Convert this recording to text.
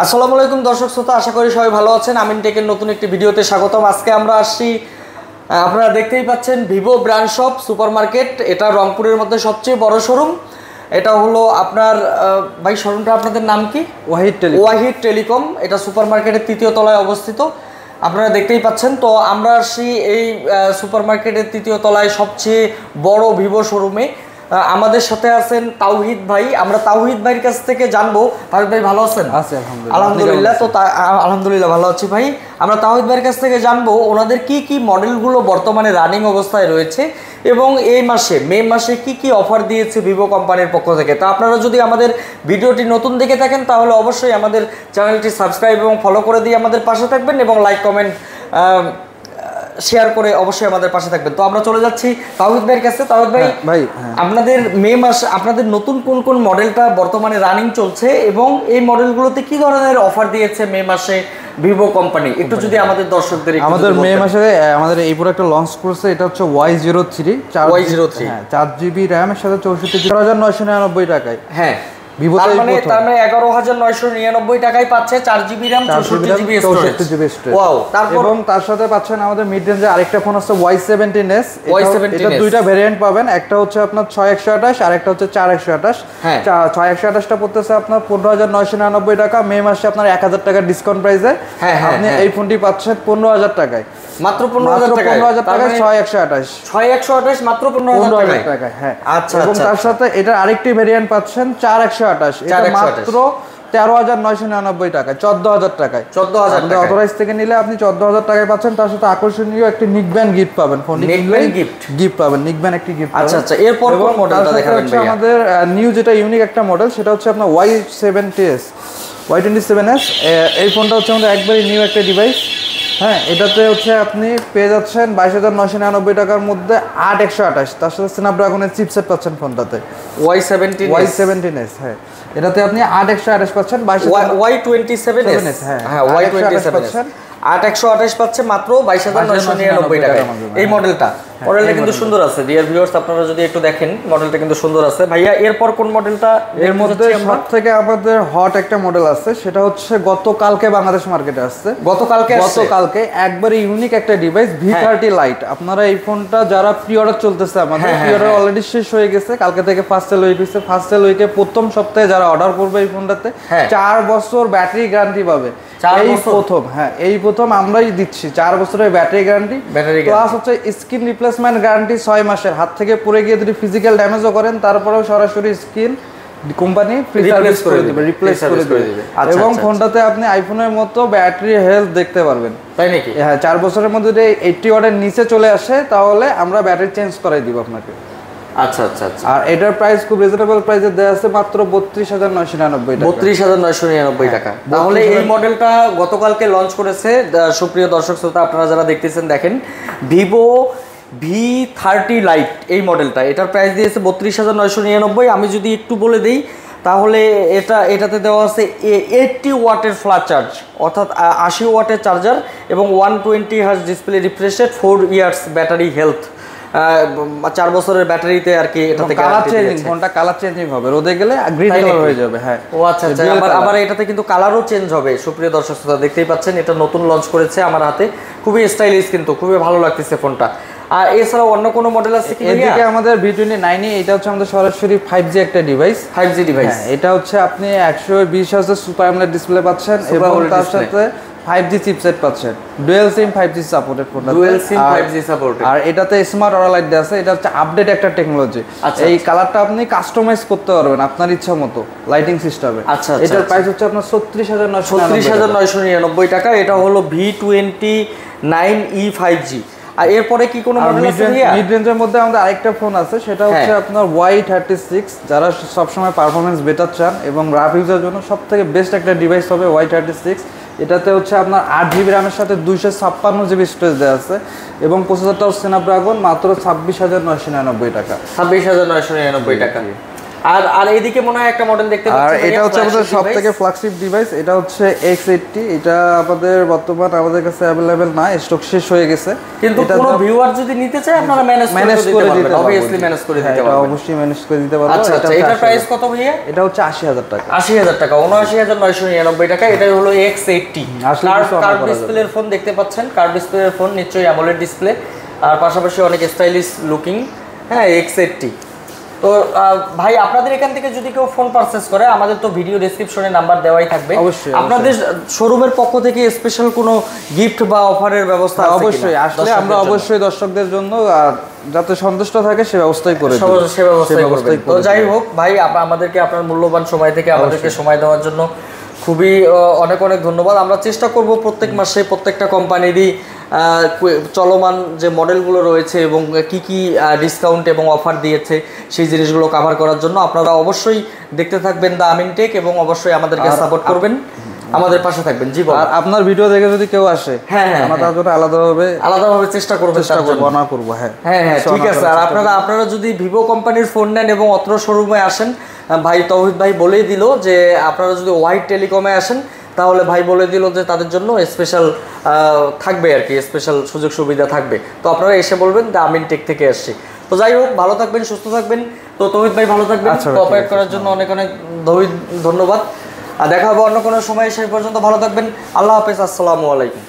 আসসালামু আলাইকুম দর্শক শ্রোতা, আশা করি সবাই ভালো আছেন। আমিন টেকের নতুন একটি ভিডিওতে স্বাগতম। আজকে আমরা আসছি, আপনারা দেখতেই পাচ্ছেন, Vivo brand shop super market. এটা রংপুরের মধ্যে সবচেয়ে বড় শোরুম। এটা হলো আপনার ভাই, শোরুমটা আপনাদের নাম কি? ওয়াহিদ টেলিকম। এটা সুপার মার্কেটের ৩য় তলায় অবস্থিত, আপনারা দেখতেই পাচ্ছেন। তো আমরা আসছি এই সুপার মার্কেটের ৩য় তলায় সবচেয়ে বড় ভিভো শোরুমে। আমাদের সাথে আছেন তাওহিদ ভাই। আমরা তাওহিদ ভাইয়ের কাছ থেকে জানবো। তাওহিদ ভাই ভালো আছেন? আলহামদুলিল্লাহ। তো আলহামদুলিল্লাহ ভালো আছি ভাই। আমরা তাওহিদ ভাইয়ের কাছ থেকে জানবো ওনাদের কি কি মডেলগুলো বর্তমানে রানিং অবস্থায় রয়েছে এবং এই মাসে মে মাসে কি কি অফার দিয়েছে ভিভো কোম্পানির পক্ষ থেকে। তা আপনারা যদি আমাদের ভিডিওটি নতুন দেখে থাকেন তাহলে অবশ্যই আমাদের চ্যানেলটি সাবস্ক্রাইব এবং ফলো করে দিয়ে আমাদের পাশে থাকবেন এবং লাইক কমেন্ট শেয়ার করে অবশ্যই আমাদের পাশে থাকবেন। তো আমরা চলে যাচ্ছি তাওহিদ ভাইয়ের কাছে। তাওহিদ ভাই, আপনাদের মে মাস আপনাদের নতুন কোন কোন মডেলটা বর্তমানে রানিং চলছে এবং এই মডেলগুলোতে কি ধরনের অফার দিয়েছে মে মাসে ভিভো কোম্পানি, একটু যদি আমাদের দর্শকদের আমাদের মে মাসে আমাদের এই প্রোডাক্টটা লঞ্চ করছে। এটা হচ্ছে Y03 4GB RAM এর সাথে 64,999 টাকায়। হ্যাঁ, তার মানে 11,999 টাকায় পাচ্ছে 4GB RAM 64GB storage. Wow. এবং তার সাথে পাচ্ছেন আমাদের মিড রেঞ্জে আরেকটা ফোন আছে Y17s। এটা দুইটা ভেরিয়েন্ট পাবেন, একটা হচ্ছে আপনার 6128 আর একটা হচ্ছে 4128। 6128টা পড়তেছে আপনার 15,999 টাকা। মে মাসে আপনার 1000 টাকা ডিসকাউন্ট প্রাইসে আপনি এই ফোনটি পাচ্ছেন 15,000 টাকায়, মাত্র 15,000 টাকায়। 15,000 টাকায় 6128 মাত্র 15,000 টাকায়। হ্যাঁ, আচ্ছা। এবং তার সাথে এটার আরেকটি ভেরিয়েন্ট পাচ্ছেন 4128। এটা মাত্র 13,999 টাকা, 14,000 টাকায়। 14,000 টাকা অথরাইজ থেকে নিলে আপনি 14,000 টাকায় পাচ্ছেন। তার সাথে আকর্ষণীয় একটি নিকব্যান্ড গিফট পাবেন। ফোন গিফট পাবেন, নিকব্যান্ড একটি গিফট। আচ্ছা। এরপর কোন মডেলটা দেখাবেন ভাই? আমাদের নিউ যেটা ইউনিক একটা মডেল, সেটা হচ্ছে আপনার Y27s। এই ফোনটা হচ্ছে আমাদের একবারই নিউ একটা ডিভাইস। হ্যাঁ, এটাতে হচ্ছে আপনি পেয়ে যাচ্ছেন 22,999 টাকার মধ্যে 8128। তার সাথে স্ন্যাপড্রাগনের চিপসেট পাচ্ছেন ফোনটাতে। Y17s। হ্যাঁ, এটাতে আপনি 8128 পাচ্ছেন। Y27s। হ্যাঁ, Y27 পাচ্ছেন 8128 পাচ্ছে মাত্র 22,999 টাকায়। এই মডেলটা কিন্তু সুন্দর আছে। ডিয়ার ভিউয়ার্স, আপনারা যদি একটু দেখেন মডেলটা কিন্তু সুন্দর আছে। ভাইয়া, এরপর কোন মডেলটা? এর মধ্যে সবথেকে আমাদের হট একটা মডেল আছে, সেটা হচ্ছে গতকালকে বাংলাদেশ মার্কেটে আসছে। গতকালকে একবারে ইউনিক একটা ডিভাইস, V30 Lite। আপনারা এই ফোনটা যারা প্রি অর্ডার চলতেছে, আমাদের প্রি অর্ডার অলরেডি শেষ হয়ে গেছে। কালকে থেকে ফার্স্ট সেল উইক হইছে। ফার্স্ট সেল উইকে প্রথম সপ্তাহে যারা অর্ডার করবে এই ফোনটাতে 4 বছর ব্যাটারি গ্যারান্টি পাবে। এই প্রথম আমরাই দিচ্ছি 4 বছরের ব্যাটারি গ্যারান্টি, প্লাস হচ্ছে স্ক্রিন রিপ্লেসমেন্ট গ্যারান্টি 6 মাসের। হাত থেকে পড়ে গিয়ে যদি ফিজিক্যাল ড্যামেজও করেন তারপরেও সরাসরি স্ক্রিন কোম্পানি রিপ্লেস করে দিবে। এবং ফোনটাতে আপনি আইফোনের মতো ব্যাটারি হেলথ দেখতে পারবেন। তাই নাকি? হ্যাঁ, 4 বছরের মধ্যে যদি 80 ওয়াটের নিচে চলে আসে তাহলে আমরা ব্যাটারি চেঞ্জ করাই দিব আপনাকে। আচ্ছা। আর এটার প্রাইস খুব রিজনেবল প্রাইসে দেয়া আছে, মাত্র 32,999 টাকা। 32,999 টাকা। তাহলে এই মডেলটা গতকালকে লঞ্চ করেছে। সুপ্রিয় দর্শক শ্রোতা, আপনারা যারা দেখতেছেন দেখেন, ভিভো V30 Lite এই মডেলটা, এটার প্রাইস দিয়েছে 32,999। আমি যদি একটু বলে দিই তাহলে এটাতে দেওয়া আছে 80 ওয়াটের ফ্ল্যাশ চার্জ, অর্থাৎ 80 ওয়াটের চার্জার এবং 120 hertz display refresh rate, 4 years battery health, 4 বছরের ব্যাটারিতে আর কি। এটাতে কালার চেঞ্জিং, ফোনটা কালার চেঞ্জিং হবে, রোদে গেলে গ্রিন কালার হয়ে যাবে। হ্যাঁ, ও আচ্ছা। আবার এটাতে কিন্তু কালারও চেঞ্জ হবে। সুপ্রিয় দর্শক শ্রোতা, দেখতেই পাচ্ছেন এটা নতুন লঞ্চ করেছে আমার হাতে, খুবই স্টাইলিশ, কিন্তু খুবই ভালো লাগতেছে ফোনটা। আর এছাড়াও অন্য কোনো মডেল আছে কি? এদিকে আমাদের V29, এটা হচ্ছে আমাদের সরাসরি 5G একটা ডিভাইস। এটা হচ্ছে আপনি 120 হার্জ সুপার অ্যামোলেড ডিসপ্লে পাচ্ছেন এবং তার সাথে 5G চিপসেট পাচ্ছেন। ডুয়াল সিম 5G সাপোর্টেড ফোনটা। আর এটাতে স্মার্ট অরা লাইট দেয়া আছে। এটা হচ্ছে আপডেট একটা টেকনোলজি। এই কালারটা আপনি কাস্টমাইজ করতে পারবেন আপনার ইচ্ছা মতো লাইটিং সিস্টেমে। এটার প্রাইস হচ্ছে আপনার 36,999 টাকা। এটা হলো V29e 5G। আর এরপরে কি কোনো মডেল আছে? মিড রেঞ্জের মধ্যে আমাদের আরেকটা ফোন আছে, সেটা হচ্ছে আপনার Y36। যারা সবসময় পারফরমেন্স বেটার চান এবং রাফ ইউজের জন্য সবথেকে বেস্ট একটা ডিভাইস হবে Y36। এটাতে হচ্ছে আপনার 8GB র্যামের সাথে 256GB স্টোরেজ দেওয়া আছে এবং প্রসেসরটাও স্ন্যাপড্রাগন, মাত্র 26,999 টাকা। 26,999 টাকা। আর এইদিকে মনে হয় একটা মডেল দেখতে পাচ্ছি, আর এটা হচ্ছে আমাদের সবথেকে ফ্ল্যাগশিপ ডিভাইস, এটা হচ্ছে X80। এটা আমাদের বর্তমান আমাদের কাছে अवेलेबल না, স্টক শেষ হয়ে গেছে। কিন্তু কোনো ভিউয়ার যদি নিতে চায় আপনারা ম্যানেজ করে দিতে পারবেন, অবভিয়াসলি ম্যানেজ করে দিতে পারবেন, অবশ্যই ম্যানেজ করে দিতে পারবেন। আচ্ছা আচ্ছা, এটার প্রাইস কত ভাইয়া? এটা হচ্ছে 80000 টাকা। 80000 টাকা, 79999 টাকা। এটাই হলো X80 কার্ভ ডিসপ্লের ফোন দেখতে পাচ্ছেন, কার্ভ ডিসপ্লের ফোন, নিশ্চয়ই অ্যামোলেড ডিসপ্লে, আর পাশাপাশি অনেক স্টাইলিশ লুকিং। হ্যাঁ, X80। তো ভাই আপনাদের এখান থেকে যদি কেউ ফোন পারচেজ করে, আমাদের তো ভিডিও ডেসক্রিপশনে নাম্বার দেওয়াই থাকবে, অবশ্যই আপনাদের শোরুমের পক্ষ থেকে স্পেশাল কোনো গিফট বা অফারের ব্যবস্থা আছে? অবশ্যই আসলে আমরা অবশ্যই দর্শকদের জন্য যাতে সন্তুষ্ট থাকে সে ব্যবস্থাই করে দেব, সে ব্যবস্থাই করবেন। তো যাই হোক ভাই, আমাদেরকে আপনার মূল্যবান সময় থেকে আমাদেরকে সময় দেওয়ার জন্য খুবই অনেক অনেক ধন্যবাদ। আমরা চেষ্টা করব প্রত্যেক মাসে প্রত্যেকটা কোম্পানিরই চলমান যে মডেলগুলো রয়েছে এবং কি কি ডিসকাউন্ট এবং অফার দিয়েছে সেই জিনিসগুলো কভার করার জন্য। আপনারা অবশ্যই দেখতে থাকবেন দ্য আমিন টেক এবং অবশ্যই আমাদেরকে সাপোর্ট করবেন, আমাদের পাশে থাকবেন। জি, আর আপনার ভিডিও দেখে যদি কেউ আসে, হ্যাঁ আমরা তার জন্য আলাদাভাবে চেষ্টা করব, হ্যাঁ হ্যাঁ হ্যাঁ, ঠিক আছে। আর আপনারা যদি ভিভো কোম্পানির ফোন নেন এবং অত্র শোরুমে আসেন, ভাই তৌহিদ ভাই বলেই দিল যে আপনারা যদি ওয়াইড টেলিকমে আসেন তাহলে ভাই বলে দিল যে তাদের জন্য স্পেশাল থাকবে আর কি, স্পেশাল সুযোগ সুবিধা থাকবে। তো আপনারা এসে বলবেন দ্য আমিন টেক থেকে আসছি। তো যাই হোক, ভালো থাকবেন, সুস্থ থাকবেন। তো তৌহিদ ভাই ভালো থাকবেন, কোঅপারেট করার জন্য অনেক অনেক ধন্যবাদ। আর দেখা হবে অন্য কোনো সময়, সেই পর্যন্ত ভালো থাকবেন। আল্লাহ হাফেজ, আসসালামু আলাইকুম।